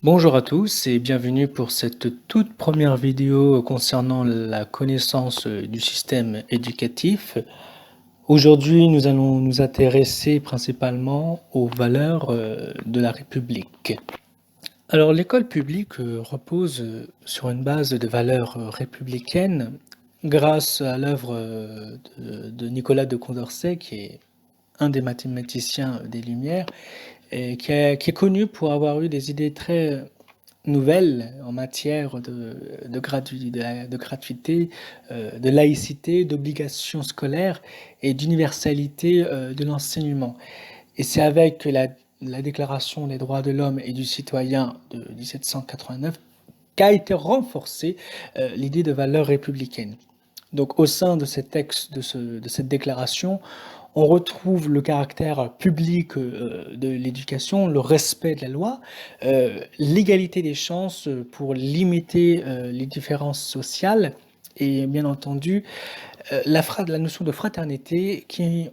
Bonjour à tous et bienvenue pour cette toute première vidéo concernant la connaissance du système éducatif. Aujourd'hui, nous allons nous intéresser principalement aux valeurs de la République. Alors, l'école publique repose sur une base de valeurs républicaines grâce à l'œuvre de Nicolas de Condorcet, qui est un des mathématiciens des Lumières, et qui est connu pour avoir eu des idées très nouvelles en matière de gratuité, de laïcité, d'obligation scolaire et d'universalité de l'enseignement. Et c'est avec la Déclaration des droits de l'homme et du citoyen de 1789 qu'a été renforcée l'idée de valeur républicaine. Donc au sein de ces textes, de cette déclaration, on retrouve le caractère public de l'éducation, le respect de la loi, l'égalité des chances pour limiter les différences sociales et bien entendu la notion de fraternité qui,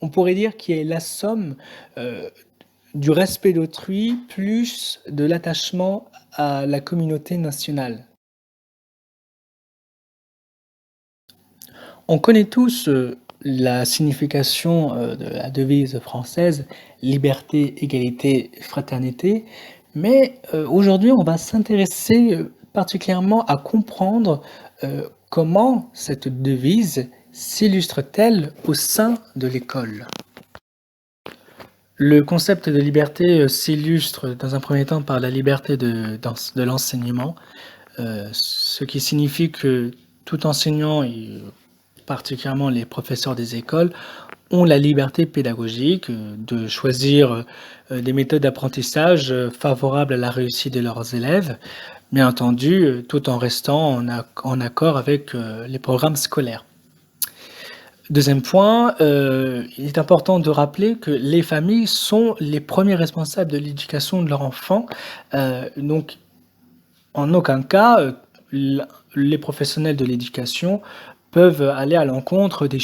on pourrait dire, qui est la somme du respect d'autrui plus de l'attachement à la communauté nationale. On connaît tous la signification de la devise française liberté, égalité, fraternité, mais aujourd'hui on va s'intéresser particulièrement à comprendre comment cette devise s'illustre-t-elle au sein de l'école. Le concept de liberté s'illustre dans un premier temps par la liberté de l'enseignement, ce qui signifie que tout enseignant particulièrement les professeurs des écoles, ont la liberté pédagogique de choisir des méthodes d'apprentissage favorables à la réussite de leurs élèves, bien entendu, tout en restant en accord avec les programmes scolaires. Deuxième point, il est important de rappeler que les familles sont les premiers responsables de l'éducation de leur enfant. Donc, en aucun cas, les professionnels de l'éducation peuvent aller à l'encontre des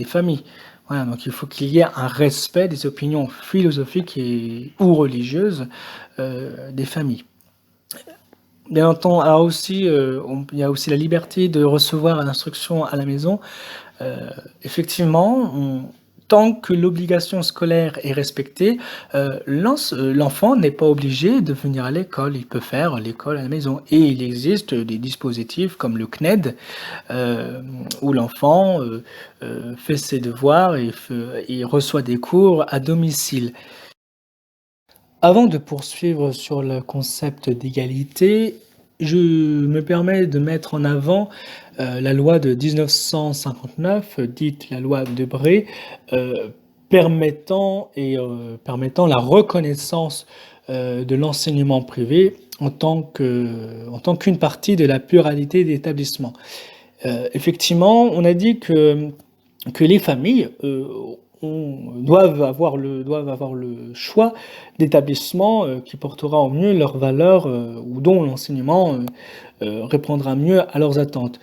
familles. Voilà, donc il faut qu'il y ait un respect des opinions philosophiques ou religieuses des familles. Bien entendu, alors aussi, il y a aussi la liberté de recevoir l'instruction à la maison. Effectivement, tant que l'obligation scolaire est respectée, l'enfant n'est pas obligé de venir à l'école. Il peut faire l'école à la maison. Et il existe des dispositifs comme le CNED, où l'enfant fait ses devoirs et reçoit des cours à domicile. Avant de poursuivre sur le concept d'égalité, je me permets de mettre en avant la loi de 1959, dite la loi Debré, euh, permettant la reconnaissance de l'enseignement privé en tant qu'une partie de la pluralité d'établissements. Effectivement, on a dit que les familles doivent avoir le choix d'établissements qui portera au mieux leurs valeurs ou dont l'enseignement répondra mieux à leurs attentes.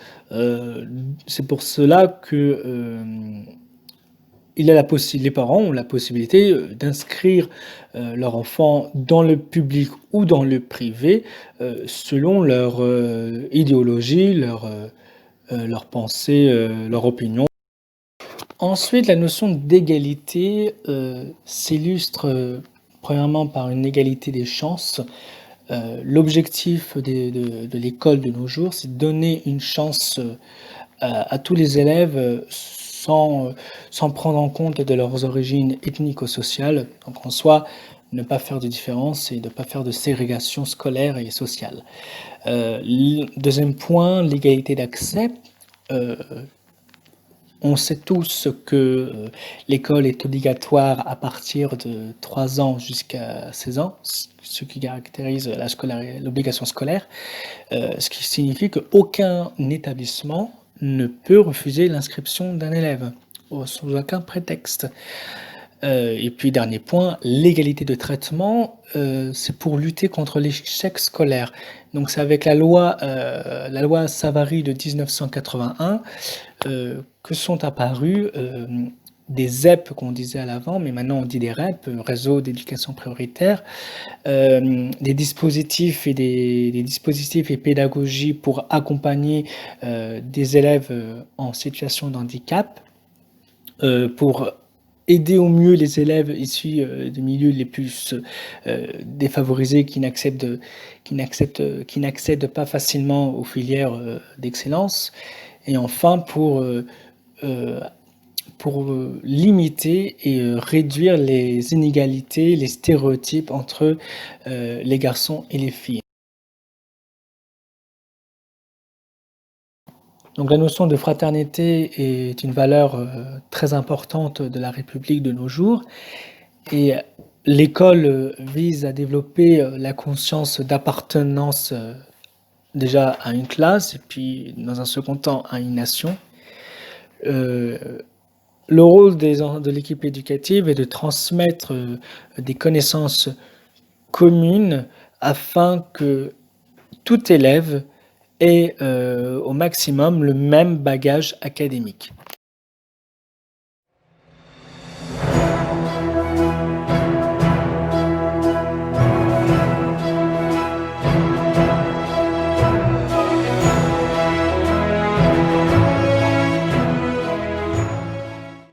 C'est pour cela que les parents ont la possibilité d'inscrire leur enfant dans le public ou dans le privé selon leur idéologie, leur pensée, leur opinion. Ensuite, la notion d'égalité s'illustre premièrement par une égalité des chances. L'objectif de l'école de nos jours, c'est de donner une chance à tous les élèves sans prendre en compte de leurs origines ethnico-sociales. Donc en soi, ne pas faire de différence et ne pas faire de ségrégation scolaire et sociale. Deuxième point, l'égalité d'accès. Euh, on sait tous que l'école est obligatoire à partir de 3 ans jusqu'à 16 ans, ce qui caractérise l'obligation scolaire, ce qui signifie qu'aucun établissement ne peut refuser l'inscription d'un élève, sous aucun prétexte. Et puis dernier point, l'égalité de traitement, c'est pour lutter contre l'échec scolaire. Donc c'est avec la loi Savary de 1981 que sont apparues des ZEP qu'on disait à l'avant, mais maintenant on dit des REP, réseaux d'éducation prioritaire, des dispositifs des dispositifs et pédagogies pour accompagner des élèves en situation de handicap, pour aider au mieux les élèves issus de milieux les plus défavorisés qui n'accèdent pas facilement aux filières d'excellence. Et enfin, pour limiter et réduire les inégalités, les stéréotypes entre les garçons et les filles. Donc la notion de fraternité est une valeur très importante de la République de nos jours, et l'école vise à développer la conscience d'appartenance déjà à une classe et puis dans un second temps à une nation. Le rôle de l'équipe éducative est de transmettre des connaissances communes afin que tout élève ait au maximum le même bagage académique.